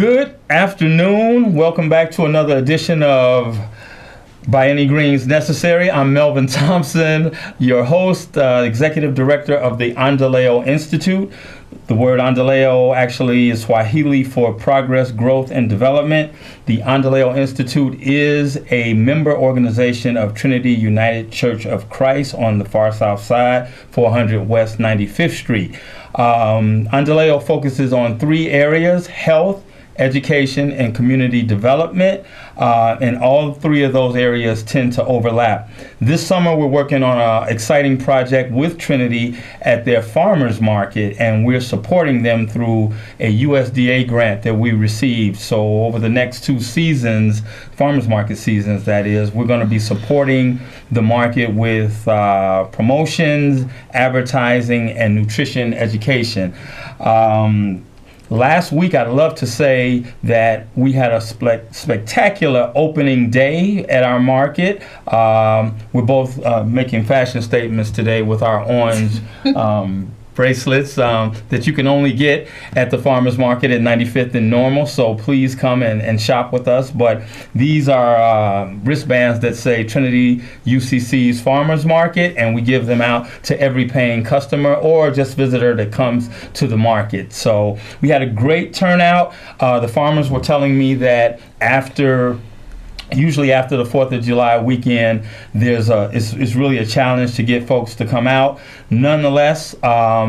Good afternoon. Welcome back to another edition of By Any Means Necessary. I'm Melvin Thompson, your host, Executive Director of the Endeleo Institute. The word Endeleo actually is Swahili for progress, growth, and development. The Endeleo Institute is a member organization of Trinity United Church of Christ on the far south side, 400 West 95th Street. Endeleo focuses on three areas: health, education, and community development, and all three of those areas tend to overlap. This summer we're working on an exciting project with Trinity at their farmers market, and we're supporting them through a USDA grant that we received. So over the next two seasons, farmers market seasons that is, we're going to be supporting the market with promotions, advertising, and nutrition education. Last week, I'd love to say that we had a spectacular opening day at our market. We're both making fashion statements today with our orange bracelets that you can only get at the farmers market at 95th and Normal. So please come and shop with us. But these are wristbands that say Trinity UCC's Farmers Market, and we give them out to every paying customer or just visitor that comes to the market. So we had a great turnout. The farmers were telling me that usually after the 4th of July weekend, it's really a challenge to get folks to come out. Nonetheless,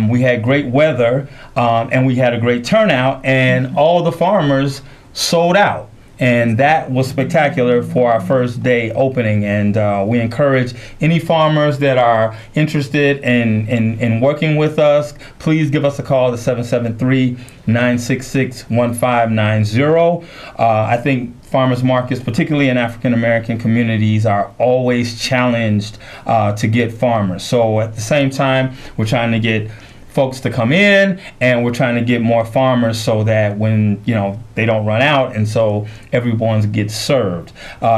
we had great weather and we had a great turnout, and all the farmers sold out. And that was spectacular for our first day opening. And we encourage any farmers that are interested in working with us, please give us a call at 773-966-1590. I think farmers markets, particularly in African American communities, are always challenged to get farmers. So at the same time, we're trying to get folks to come in, and we're trying to get more farmers so that when they don't run out, and so everyone gets served.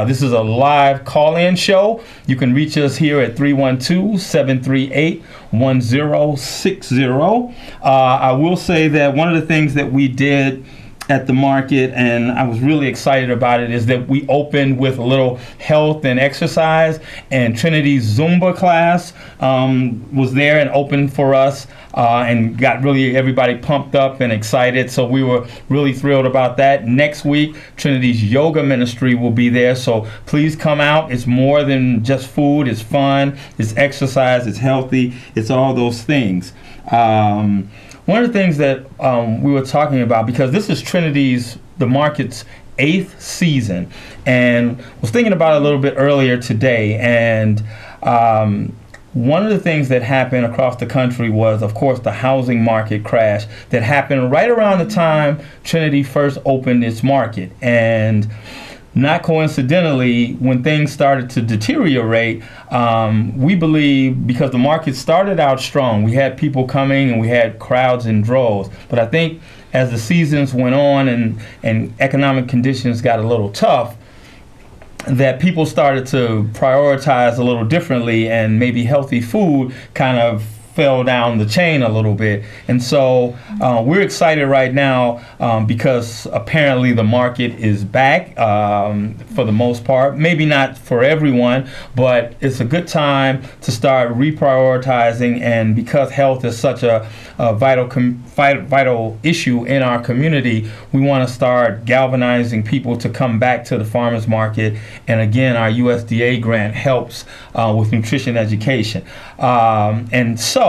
This is a live call-in show. You can reach us here at 312-738-1060. I will say that one of the things that we did at the market, and I was really excited about it, is that we opened with a little health and exercise, and Trinity's Zumba class was there and opened for us and got really everybody pumped up and excited. So we were really thrilled about that. Next week, Trinity's yoga ministry will be there, so please come out. It's more than just food. It's fun, it's exercise, it's healthy, it's all those things. One of the things that we were talking about, because this is the market's 8th season, and was thinking about it a little bit earlier today, and one of the things that happened across the country was, of course, the housing market crash that happened right around the time Trinity first opened its market. And not coincidentally, when things started to deteriorate, we believe, because the market started out strong, we had people coming and we had crowds in droves. But I think as the seasons went on and economic conditions got a little tough, that people started to prioritize a little differently, and maybe healthy food kind of fell down the chain a little bit. And so we're excited right now because apparently the market is back for the most part. Maybe not for everyone, but it's a good time to start reprioritizing. And because health is such a vital issue in our community, we want to start galvanizing people to come back to the farmers market. And again, our USDA grant helps with nutrition education. And so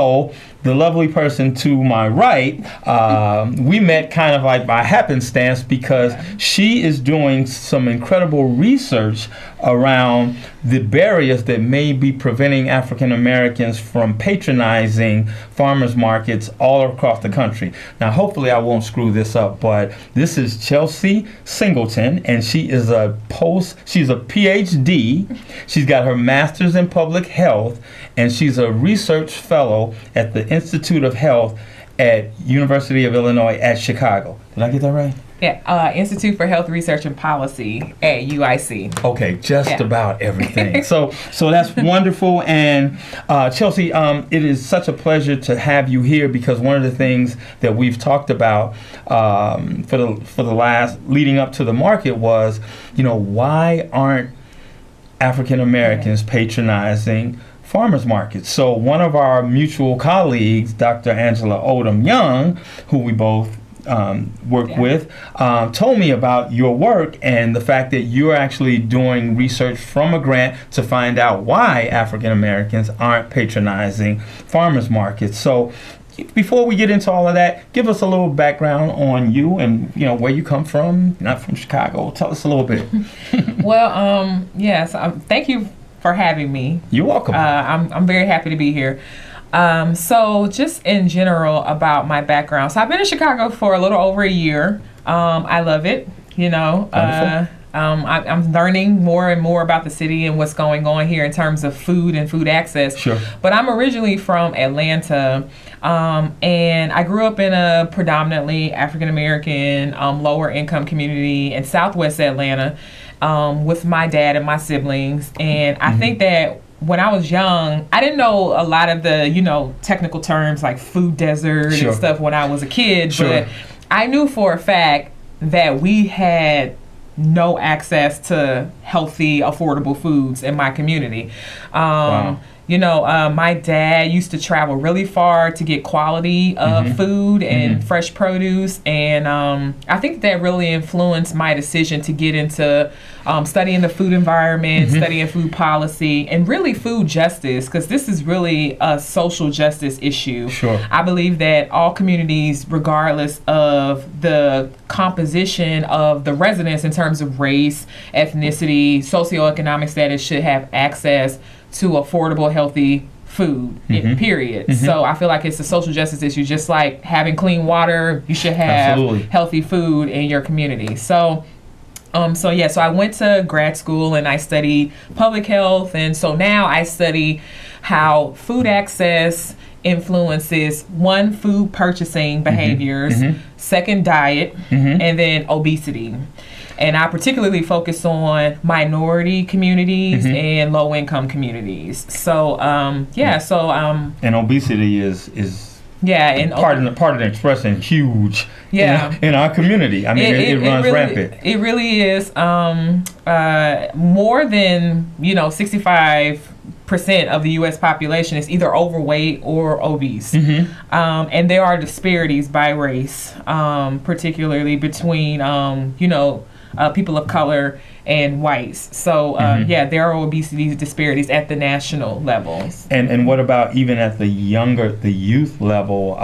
the lovely person to my right, we met kind of like by happenstance, because she is doing some incredible research around the barriers that may be preventing African Americans from patronizing farmers markets all across the country. Now, hopefully I won't screw this up, but this is Chelsea Singleton, and she is she's a PhD. She's got her master's in public health, and she's a research fellow at the Institute of Health at University of Illinois at Chicago. Did I get that right? Yeah, Institute for Health Research and Policy at UIC. Okay, just about everything. So that's wonderful. And Chelsea, it is such a pleasure to have you here, because one of the things that we've talked about for the last leading up to the market was, why aren't African Americans patronizing farmers markets? So one of our mutual colleagues, Dr. Angela Odom Young, who we both work with, told me about your work and the fact that you're actually doing research from a grant to find out why African Americans aren't patronizing farmers markets. So before we get into all of that, give us a little background on you and where you come from. You're not from Chicago. Tell us a little bit. Well, yes, thank you for having me. You're welcome. I'm very happy to be here. So just in general about my background. So I've been in Chicago for a little over a year. I love it, I'm learning more and more about the city and what's going on here in terms of food and food access. Sure. But I'm originally from Atlanta, and I grew up in a predominantly African American, lower income community in Southwest Atlanta, with my dad and my siblings. And I think that when I was young, I didn't know a lot of the, technical terms like food desert and stuff when I was a kid, but I knew for a fact that we had no access to healthy, affordable foods in my community. Wow. My dad used to travel really far to get quality food and fresh produce, and I think that really influenced my decision to get into studying the food environment, studying food policy, and really food justice, because this is really a social justice issue. Sure. I believe that all communities, regardless of the composition of the residents in terms of race, ethnicity, socioeconomic status, should have access to affordable, healthy food, period. So I feel like it's a social justice issue. Just like having clean water, you should have healthy food in your community. So I went to grad school and I studied public health, and so now I study how food access influences, one, food purchasing behaviors, second, diet, and then obesity. And I particularly focus on minority communities and low-income communities. So, and obesity is part of the expression huge in our community. I mean, it runs rampant. It really is. More than 65% of the U.S. population is either overweight or obese, and there are disparities by race, particularly between people of color and whites. So there are obesity disparities at the national levels. And what about even at the youth level?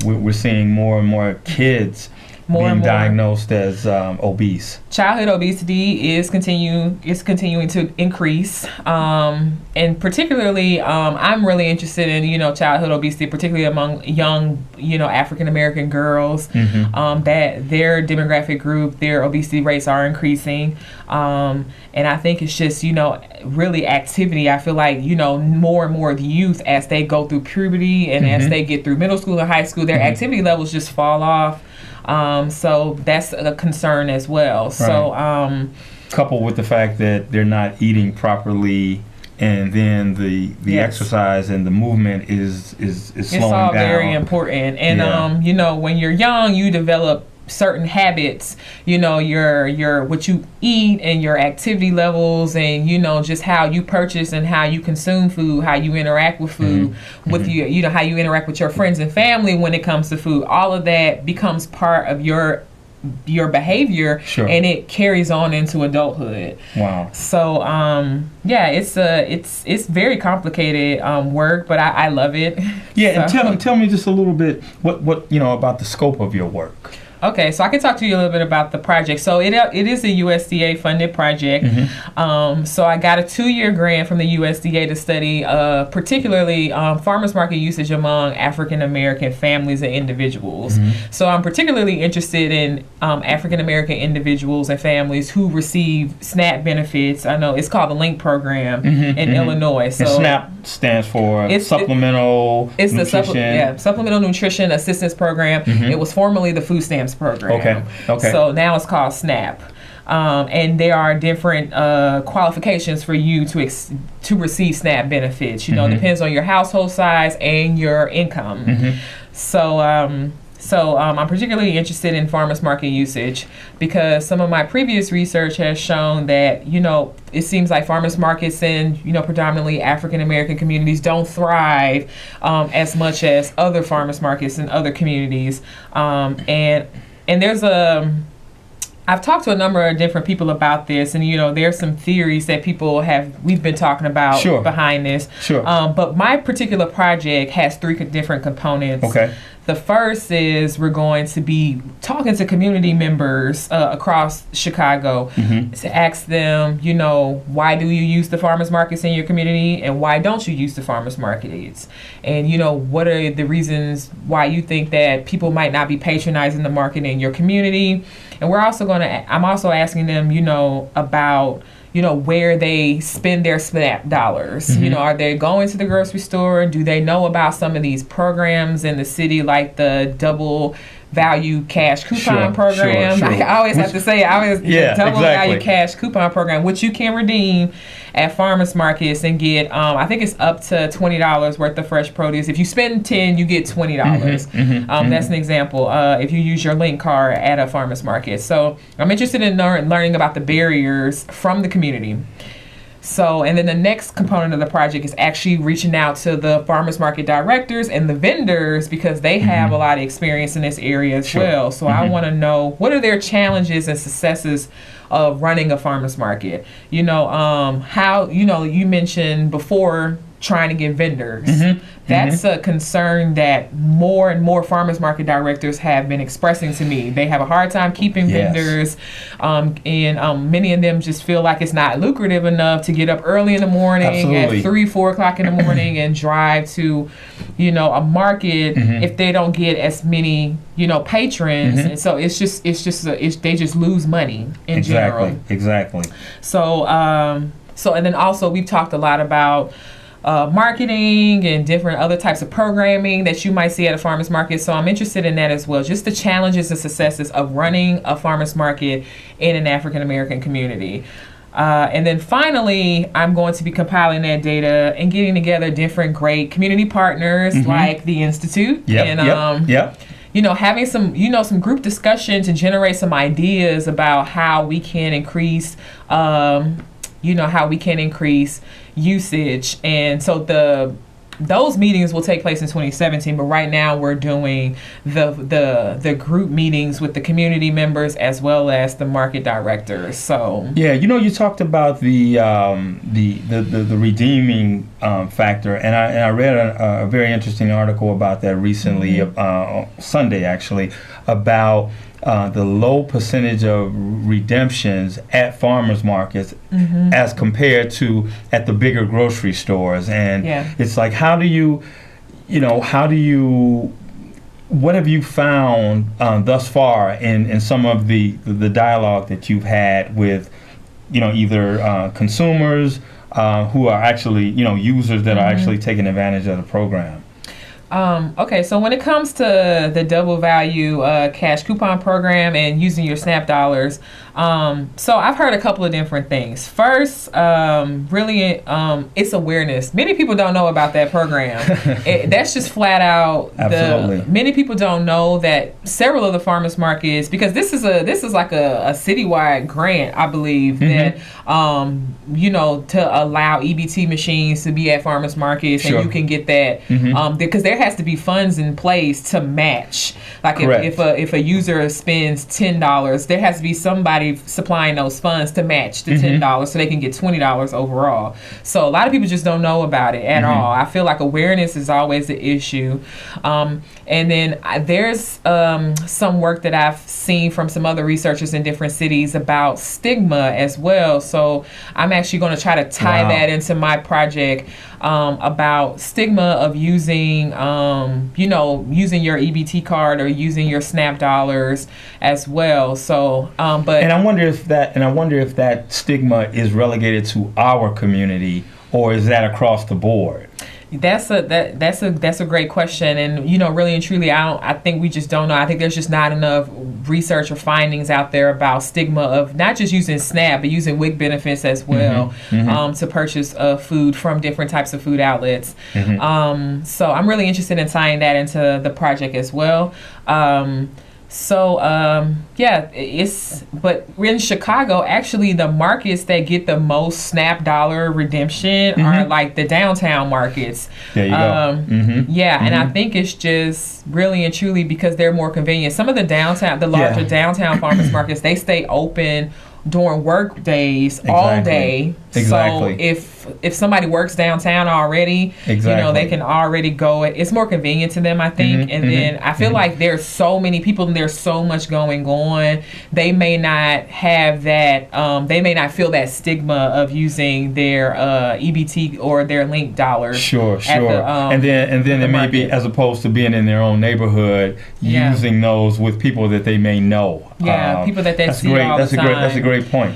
We're seeing more and more kids being diagnosed as obese. Childhood obesity is continuing to increase, and particularly I'm really interested in childhood obesity, particularly among young African American girls. That their demographic group, their obesity rates are increasing, and I think it's just really activity. I feel like more and more of the youth, as they go through puberty and as they get through middle school and high school, their activity levels just fall off. So that's a concern as well. Right. So coupled with the fact that they're not eating properly, and then the exercise and the movement is slowing down. It's all very important. And when you're young, you develop certain habits, your what you eat and your activity levels, and just how you purchase and how you consume food, how you interact with food, with how you interact with your friends and family when it comes to food. All of that becomes part of your behavior, and it carries on into adulthood. Wow. So it's very complicated work, but I love it. Yeah. So. And tell me just a little bit what about the scope of your work. Okay, so I can talk to you a little bit about the project. So it is a USDA funded project. So I got a 2-year grant from the USDA to study particularly farmers market usage among African American families and individuals. So I'm particularly interested in African American individuals and families who receive SNAP benefits. I know it's called the LINK program in Illinois. So and SNAP stands for Supplemental Nutrition. Supplemental Nutrition Assistance Program. It was formerly the Food Stamps stamps program. Okay. So now it's called SNAP. And there are different qualifications for you to receive SNAP benefits. You know, it depends on your household size and your income. So I'm particularly interested in farmers market usage because some of my previous research has shown that, you know, it seems like farmers markets in, you know, predominantly African American communities don't thrive as much as other farmers markets in other communities. And there's I've talked to a number of different people about this, and, you know, there's some theories that we've been talking about behind this. But my particular project has 3 different components. Okay. The first is we're going to be talking to community members across Chicago to ask them, you know, why do you use the farmers markets in your community and why don't you use the farmers markets? And, you know, what are the reasons why you think that people might not be patronizing the market in your community? And I'm also asking them, you know, about, you know, where they spend their SNAP dollars. You know, are they going to the grocery store? Do they know about some of these programs in the city, like the double value cash coupon program? I always have to say the double value cash coupon program, which you can redeem at farmers markets and get I think it's up to $20 worth of fresh produce. If you spend 10, you get $20. That's an example if you use your link card at a farmers market. So I'm interested in learning about the barriers from the community. So, and then the next component of the project is actually reaching out to the farmers market directors and the vendors because they have a lot of experience in this area as well. So I want to know, what are their challenges and successes of running a farmers market? You know, how, you know, you mentioned before trying to get vendors. That's a concern that more and more farmers market directors have been expressing to me. They have a hard time keeping vendors, and many of them just feel like it's not lucrative enough to get up early in the morning at 3-4 o'clock in the morning and drive to, you know, a market if they don't get as many, you know, patrons. And so they just lose money in general. Exactly. So and then also we've talked a lot about marketing and different other types of programming that you might see at a farmer's market. So I'm interested in that as well. Just the challenges and successes of running a farmer's market in an African American community. And then finally, I'm going to be compiling that data and getting together different great community partners like the Institute. You know, having some group discussion to generate some ideas about how we can increase usage. And so those meetings will take place in 2017, but right now we're doing the group meetings with the community members as well as the market directors. So yeah, you know, you talked about the redeeming factor, and I read a very interesting article about that recently, Sunday actually, about the low percentage of redemptions at farmers markets as compared to at the bigger grocery stores. And it's like, what have you found thus far in some of the dialogue that you've had with, you know, either consumers who are actually, you know, users that are actually taking advantage of the program? Okay, so when it comes to the double value cash coupon program and using your SNAP dollars, so I've heard a couple of different things. First, really, it's awareness. Many people don't know about that program. That's just flat out. Many people don't know that several of the farmers markets, because this is like a citywide grant, I believe, that you know, to allow EBT machines to be at farmers markets, and you can get that because there has to be funds in place to match. Like if a user spends $10, there has to be somebody supplying those funds to match the $10 so they can get $20 overall. So a lot of people just don't know about it at all. I feel like awareness is always the issue. And then there's some work that I've seen from some other researchers in different cities about stigma as well. So I'm actually going to try to tie that into my project about stigma of using using your EBT card or using your SNAP dollars as well. So and I wonder if that stigma is relegated to our community, or is that across the board? That's a great question, and really and truly, I think we just don't know. I think there's just not enough research or findings out there about stigma of not just using SNAP but using WIC benefits as well, to purchase food from different types of food outlets. So I'm really interested in tying that into the project as well. But we're in Chicago. Actually, the markets that get the most SNAP dollar redemption are like the downtown markets. There you go. And I think it's just really and truly because they're more convenient. Some of the larger downtown farmers markets, they stay open during work days all day. Exactly. So if somebody works downtown already, they can already go. It's more convenient to them, I think. And then I feel like there's so many people and there's so much going on. They may not have that. They may not feel that stigma of using their EBT or their link dollars. Sure. And then it may be, as opposed to being in their own neighborhood, using those with people that they may know. People that they see all the time.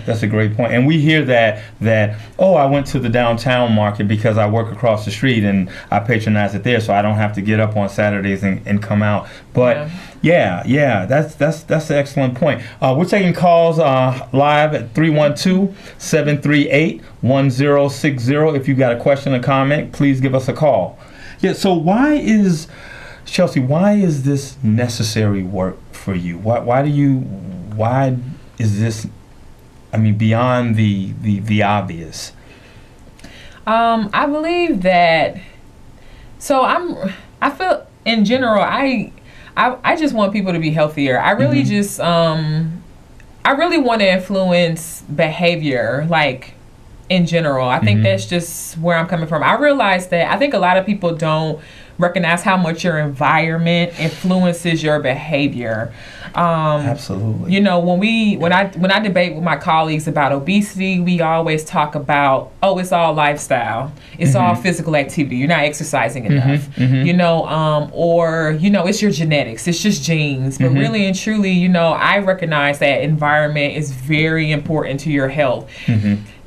That's a great point. And we hear that I went to the downtown market because I work across the street and I patronize it there, so I don't have to get up on Saturdays and come out. But that's an excellent point. We're taking calls live at 312-738-1060. If you got a question or comment, please give us a call. So why is this necessary work for you? Why is this, beyond the obvious? I believe that. So I feel in general, I just want people to be healthier. I really I really want to influence behavior, like in general. I think that's just where I'm coming from. I realize that I think a lot of people don't recognize how much your environment influences your behavior. Absolutely. When I debate with my colleagues about obesity, we always talk about, it's all lifestyle. It's all physical activity. You're not exercising enough. Or it's your genetics. It's just genes. But really and truly, I recognize that environment is very important to your health.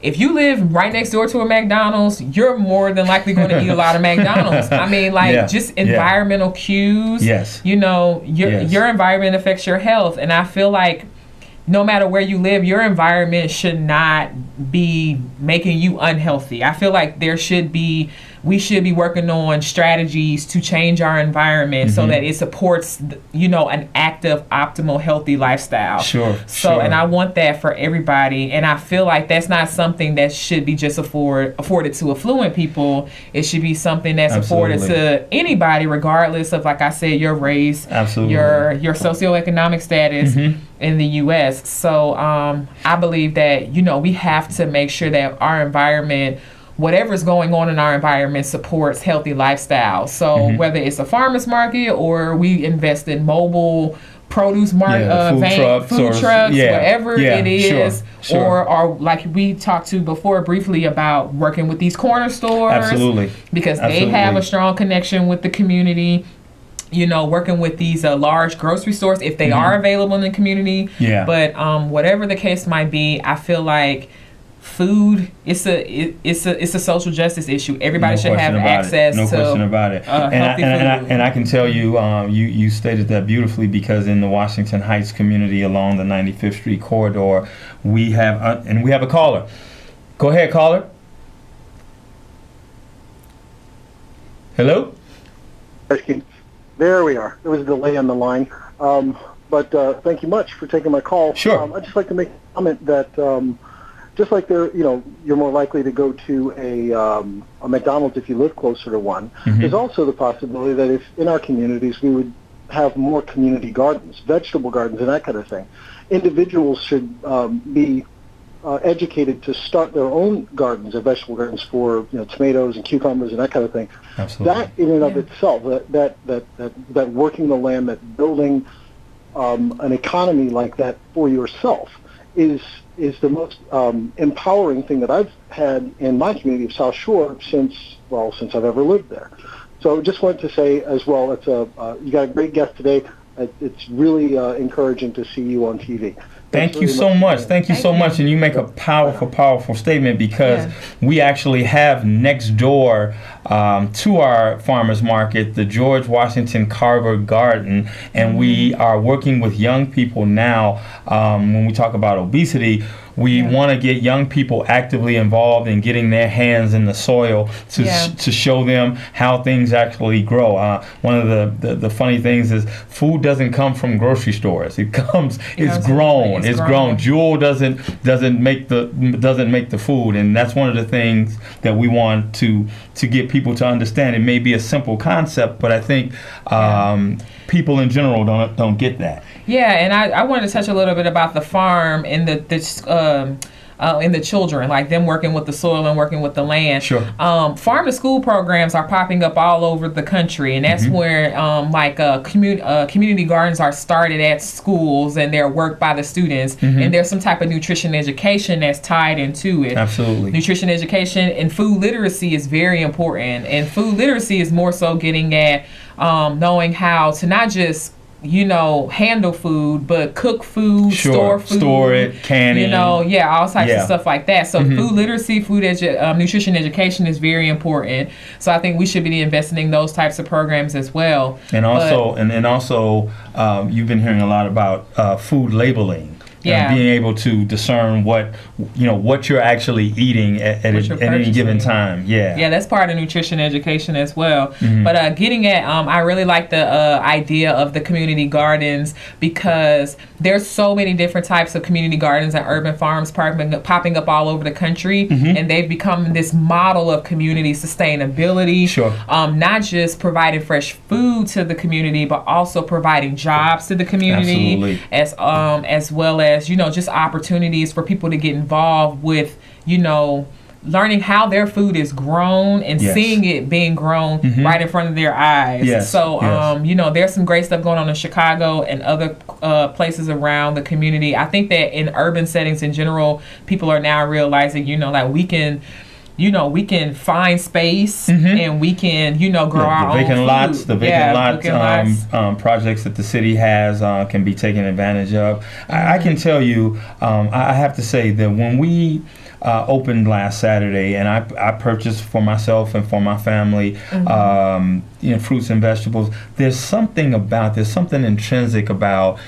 If you live right next door to a McDonald's, you're more than likely going to eat a lot of McDonald's. Just environmental cues. Yes. Your environment affects your health. And I feel like no matter where you live, your environment should not be making you unhealthy. I feel like we should be working on strategies to change our environment so that it supports, an active, optimal, healthy lifestyle. Sure. And I want that for everybody. And I feel like that's not something that should be just afforded to affluent people. It should be something that's afforded to anybody, regardless of, like I said, your race, your socioeconomic status in the U.S. So I believe that, we have to make sure that our environment, whatever's going on in our environment, supports healthy lifestyle. So whether it's a farmer's market or we invest in mobile produce food trucks, whatever it is, or like we talked to before briefly about working with these corner stores, because they have a strong connection with the community. Working with these large grocery stores if they are available in the community. But whatever the case might be, I feel like food, it's a social justice issue. Everybody should have access to question about it. Healthy food. And I can tell you, you stated that beautifully, because in the Washington Heights community along the 95th Street corridor, we have a caller. Go ahead, caller. Hello? There we are. There was a delay on the line. But thank you much for taking my call. Sure. I'd just like to make a comment that just like you're more likely to go to a McDonald's if you live closer to one. There's also the possibility that if in our communities we would have more community gardens, vegetable gardens, and that kind of thing. Individuals should be educated to start their own gardens, or vegetable gardens for tomatoes and cucumbers and that kind of thing. Absolutely. That in and of itself, that working the land, that building an economy like that for yourself is the most empowering thing that I've had in my community of South Shore since I've ever lived there. So just wanted to say as well, you got a great guest today. It's really encouraging to see you on TV. Thank you so much. Thank you so much. And you make a powerful, powerful statement, because we actually have next door to our farmers market the George Washington Carver Garden, and we are working with young people now. When we talk about obesity, we want to get young people actively involved in getting their hands in the soil to show them how things actually grow. One of the funny things is food doesn't come from grocery stores. It's grown. It's grown. Jewel doesn't make the food, and that's one of the things that we want to get people to understand. It may be a simple concept, but I think people in general don't get that. Yeah, and I wanted to touch a little bit about the farm and the children, like them working with the soil and working with the land. Sure. Farm to school programs are popping up all over the country, and that's where community gardens are started at schools, and they're worked by the students, and there's some type of nutrition education that's tied into it. Absolutely. Nutrition education and food literacy is very important, and food literacy is more so getting at knowing how to not just handle food, but cook food, store food, store it, can it, all types of stuff like that. So food literacy, nutrition education is very important. So I think we should be investing in those types of programs as well. And also, you've been hearing a lot about food labeling. Being able to discern what you're actually eating at any given time. Yeah, that's part of nutrition education as well. But getting at, I really like the idea of the community gardens, because there's so many different types of community gardens and urban farms popping up all over the country, and they've become this model of community sustainability. Sure. Not just providing fresh food to the community, but also providing jobs to the community. Absolutely. as well as just opportunities for people to get involved with learning how their food is grown and seeing it being grown right in front of their eyes. So there's some great stuff going on in Chicago and other places around the community. I think that in urban settings in general, people are now realizing we can find space and we can, grow our own food. The vacant lots projects that the city has can be taken advantage of. I can tell you, I have to say that when we opened last Saturday, and I purchased for myself and for my family, fruits and vegetables, there's something intrinsic about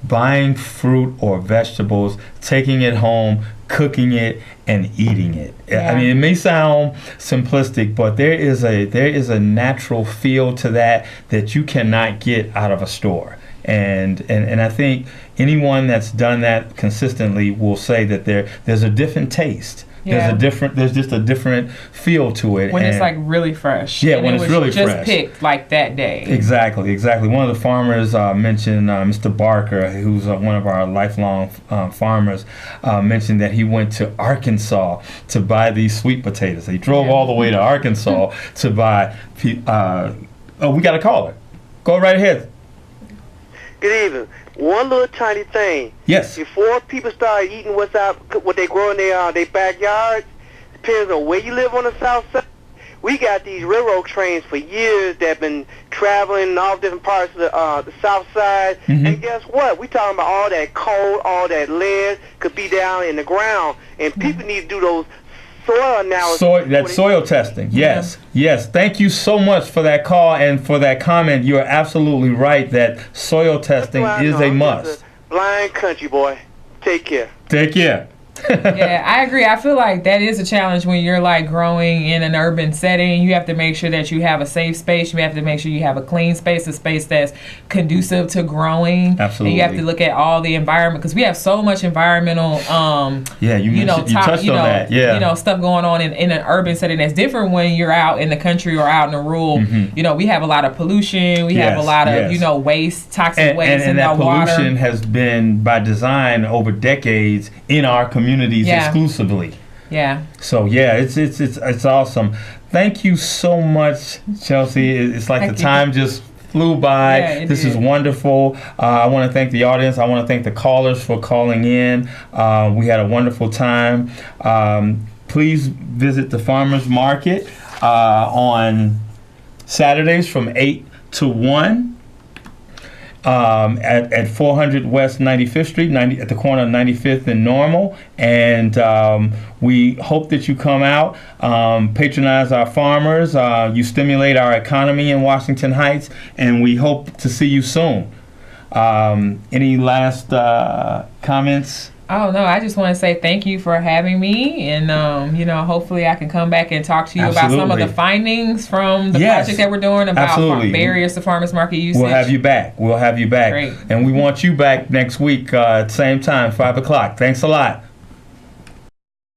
buying fruit or vegetables, taking it home, cooking it, and eating it. I mean, it may sound simplistic, but there is a natural feel to that you cannot get out of a store. And I think anyone that's done that consistently will say that there's a different taste. There's just a different feel to it. When it's like really fresh. Yeah, when it's really fresh. Just picked like that day. Exactly. One of the farmers mentioned, Mr. Barker, who's one of our lifelong farmers, mentioned that he went to Arkansas to buy these sweet potatoes. He drove all the way to Arkansas to buy. We got a caller. Go right ahead. Good evening. One little tiny thing. Yes. Before people start eating what they grow in their backyards, depends on where you live on the south side. We got these railroad trains for years that have been traveling in all different parts of the south side. And guess what? We talking about all that coal, all that lead could be down in the ground, and people need to do those soil analysis. Soil testing. Yes. Thank you so much for that call and for that comment. You are absolutely right that soil testing is a must. Blind country boy. Take care. Yeah, I agree. I feel like that is a challenge when you're like growing in an urban setting. You have to make sure that you have a safe space. You have to make sure you have a clean space, a space that's conducive to growing. Absolutely. And you have to look at all the environment, because we have so much environmental you touched on that. Yeah. Stuff going on in an urban setting that's different when you're out in the country or out in the rural. We have a lot of pollution. We have a lot of waste, toxic waste in our water. And that pollution has been by design over decades in our communities exclusively. Yeah. So it's awesome. Thank you so much, Chelsea. It's like the time just flew by. Yeah, this is wonderful. I want to thank the audience. I want to thank the callers for calling in. We had a wonderful time. Please visit the farmers market on Saturdays from 8 to 1. at 400 West 95th Street, at the corner of 95th and Normal. And we hope that you come out, patronize our farmers. You stimulate our economy in Washington Heights, and we hope to see you soon. Any last comments? Oh, no, I just want to say thank you for having me. And, hopefully I can come back and talk to you about some of the findings from the project that we're doing about barriers to farmers market usage. We'll have you back. Great. And we want you back next week, same time, 5 o'clock. Thanks a lot.